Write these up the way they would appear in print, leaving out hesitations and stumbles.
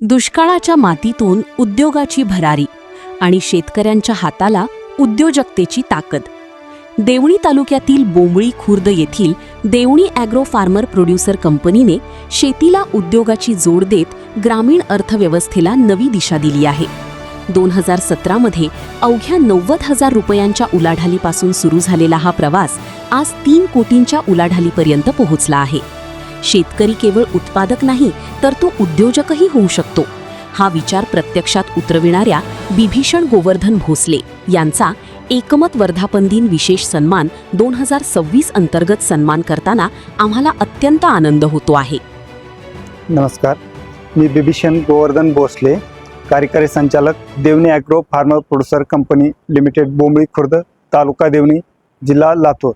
दुष्काळाच्या मातीतून उद्योगाची भरारी आणि शेतकऱ्यांच्या हाताला उद्योजकतेची ताकद. देवणी तालुक्यातील बोंबळी खुर्द येथील देवणी ॲग्रो फार्मर प्रोड्युसर कंपनीने शेतीला उद्योगाची जोड देत ग्रामीण अर्थव्यवस्थेला नवी दिशा दिली आहे. 2017 मध्ये अवघ्या 90,000 रुपयांच्या उलाढालीपासून सुरू झालेला हा प्रवास आज 3 कोटींच्या उलाढालीपर्यंत पोहोचला आहे. शेतकरी केवळ उत्पादक नाही तर तो उद्योजकही होऊ शकतो. हा विचार प्रत्यक्षात उतरविणाऱ्या बिभीषण गोवर्धन भोसले यांचा एकमत वर्धापन दिन विशेष सन्मान 2026 अंतर्गत सन्मान करताना आम्हाला अत्यंत आनंद होतो आहे. नमस्कार, मी बिभीषण गोवर्धन भोसले, कार्यकारी संचालक Devani agro farmer producer company limited, Bombali Khurd, taluka Devani, जिल्हा लातूर.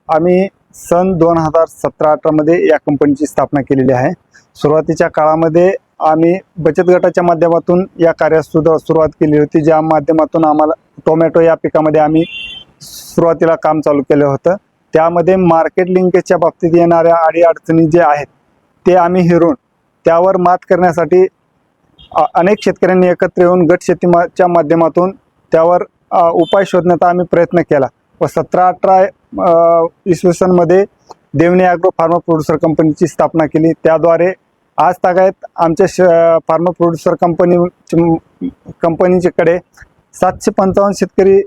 आम्ही सन 2017-18 मध्ये या कंपनीची स्थापना केलेली आहे. सुरुवातीच्या काळामध्ये आम्ही बचत गटाच्या माध्यमातून या कार्यास सुरुवात केली होती, ज्या माध्यमातून आम्हाला टोमॅटो या पिकामध्ये आम्ही सुरुवातीला काम चालू केलं होतं. त्यामध्ये मार्केट लिंकेजच्या बाबतीत येणाऱ्या अडीअडचणी जे आहेत ते आम्ही हेरून त्यावर मात करण्यासाठी अनेक शेतकऱ्यांनी एकत्र येऊन गट शेतीच्या माध्यमातून त्यावर उपाय शोधण्याचा आम्ही प्रयत्न केला व 17-18 इसवी सनमध्ये देवणी ॲग्रो फार्मर प्रोड्युसर कंपनीची स्थापना केली. त्याद्वारे आज तागायत आमच्या फार्मर प्रोड्युसर कंपनीच्याकडे 755 शेतकरी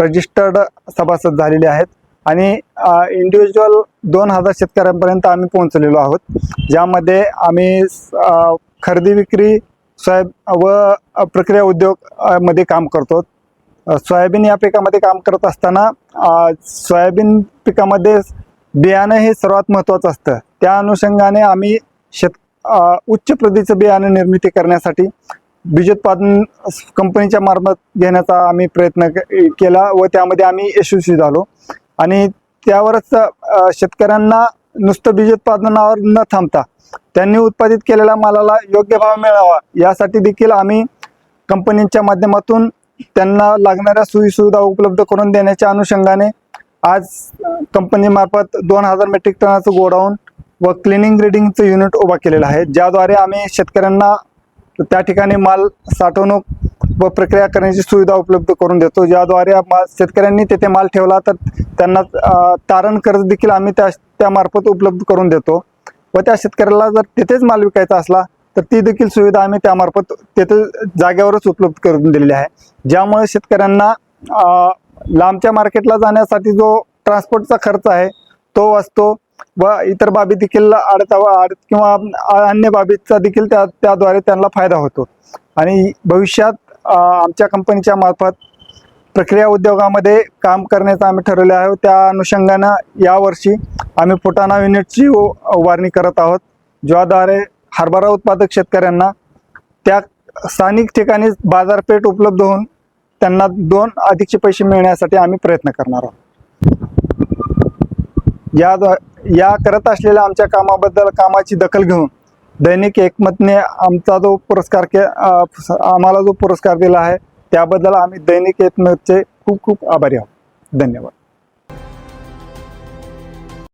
रजिस्टर्ड सभासद झालेले आहेत आणि इंडिव्हिज्युअल 2000 शेतकऱ्यांपर्यंत आम्ही पोहोचलेलो आहोत, ज्यामध्ये आम्ही खरेदी विक्री व प्रक्रिया उद्योग मध्ये काम करतो. सोयाबीन या पिकामध्ये काम करत असताना सोयाबीन पिकामध्ये बियाणं हे सर्वात महत्त्वाचं असतं. त्या अनुषंगाने आम्ही उच्च प्रतीचं बियाणं निर्मिती करण्यासाठी बीजोत्पादन कंपनीच्या मार्फत घेण्याचा आम्ही प्रयत्न केला व त्यामध्ये आम्ही यशस्वी झालो. आणि त्यावरच शेतकऱ्यांना नुसतं बीजोत्पादनावर न थांबता त्यांनी उत्पादित केलेल्या मालाला योग्य भाव मिळावा यासाठी देखील आम्ही कंपनीच्या माध्यमातून त्यांना लागणाऱ्या सोयीसुविधा उपलब्ध करून देण्याच्या अनुषंगाने आज कंपनीमार्फत 2000 मेट्रिक टनाचं गोडाऊन व क्लिनिंग ग्रेडिंगचं युनिट उभा केलेलं आहे, ज्याद्वारे आम्ही शेतकऱ्यांना त्या ठिकाणी माल साठवणूक व प्रक्रिया करण्याची सुविधा उपलब्ध करून देतो. ज्याद्वारे शेतकऱ्यांनी तेथे माल ठेवला तर त्यांना तारण कर्ज देखील आम्ही त्यामार्फत उपलब्ध करून देतो व त्या शेतकऱ्याला जर तेथेच माल विकायचा असला तर ती देखील सुविधा आम्ही त्यामार्फत तेथे जागेवरच उपलब्ध करून दिलेली आहे, ज्यामुळे शेतकऱ्यांना लांबच्या मार्केटला जाण्यासाठी जो ट्रान्सपोर्टचा खर्च आहे तो वाचतो व इतर बाबी देखील किंवा अन्य बाबीचा देखील त्याद्वारे त्यांना फायदा होतो. आणि भविष्यात आमच्या कंपनीच्या मार्फत प्रक्रिया उद्योगामध्ये काम करण्याचं आम्ही ठरवले आहे. त्या अनुषंगानं यावर्षी आम्ही फुटाणा युनिटची उभारणी करत आहोत, ज्याद्वारे हरभरा उत्पादक शेतकऱ्यांना त्या स्थानिक ठिकाणी बाजारपेठ उपलब्ध होऊन त्यांना 2 अधिकचे पैसे मिळण्यासाठी आम्ही प्रयत्न करणार आहोत. या करत असलेल्या आमच्या कामाची दखल घेऊन दैनिक एकमतने आम्हाला जो पुरस्कार दिला आहे त्याबद्दल आम्ही दैनिक एकमतचे खूप खूप आभारी आहोत. धन्यवाद.